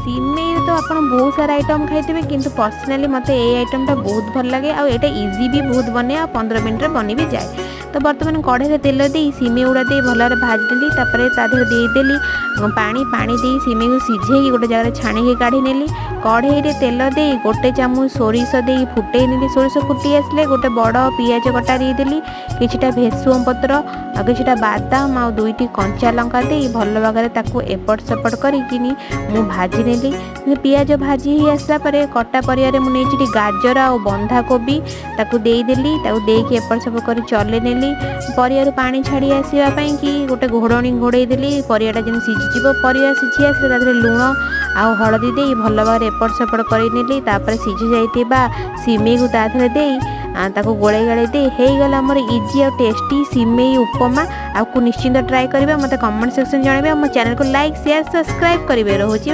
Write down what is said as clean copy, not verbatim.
सिमेई तो आप बहुत सारा आइटम खाइथे किंतु पर्सनाली मत ये आइटमटा बहुत भल लगे आ एटा इजी भी बहुत बने आ 15 मिनट बनी भी जाए। तो बर्तमान कढ़े तेल दे सिमेई गुड़ा दे भल भाजदेली देदेली पानी दे सिमेई को सीझे गोटे जगह छाणी काढ़ी नेली। कढ़े तेल दे गोटे चामच सोरिष दे फुटे नेली। सोरिष फुटी आसले गोटे बड़ पियाज कटा देदेली किछिटा भेसुम पत्र आ किछिटा बादाम आ दुईटी कंचा लंका दे भल भाग एपट सेपट करी मु भाजी नेली। पियाज भाजी ही आसला परे कटा परिया मुझे गाजर आ बंधाकोबी ताकू देदेली देकी एपट सेपट कर चले नेली। परिया पानी छाड़ी आसवाई कि गोटे घोड़णी घोड़े देली परियाटा जमी सीझीज परिया सीझी आसले लुण आ हलदी दे भल भाग एपट सेपट कर सीझी जाइथिबा सिमेई को ताधरे दे ताको गोले गाड़े दे हो गला मोर इजी और टेस्टी सिमेई उपमा। आपको निश्चिंत ट्राई करेंगे। मत कमेंट सेक्शन जानवे। मो चैनल को लाइक शेयर सब्सक्राइब करेंगे। रोची।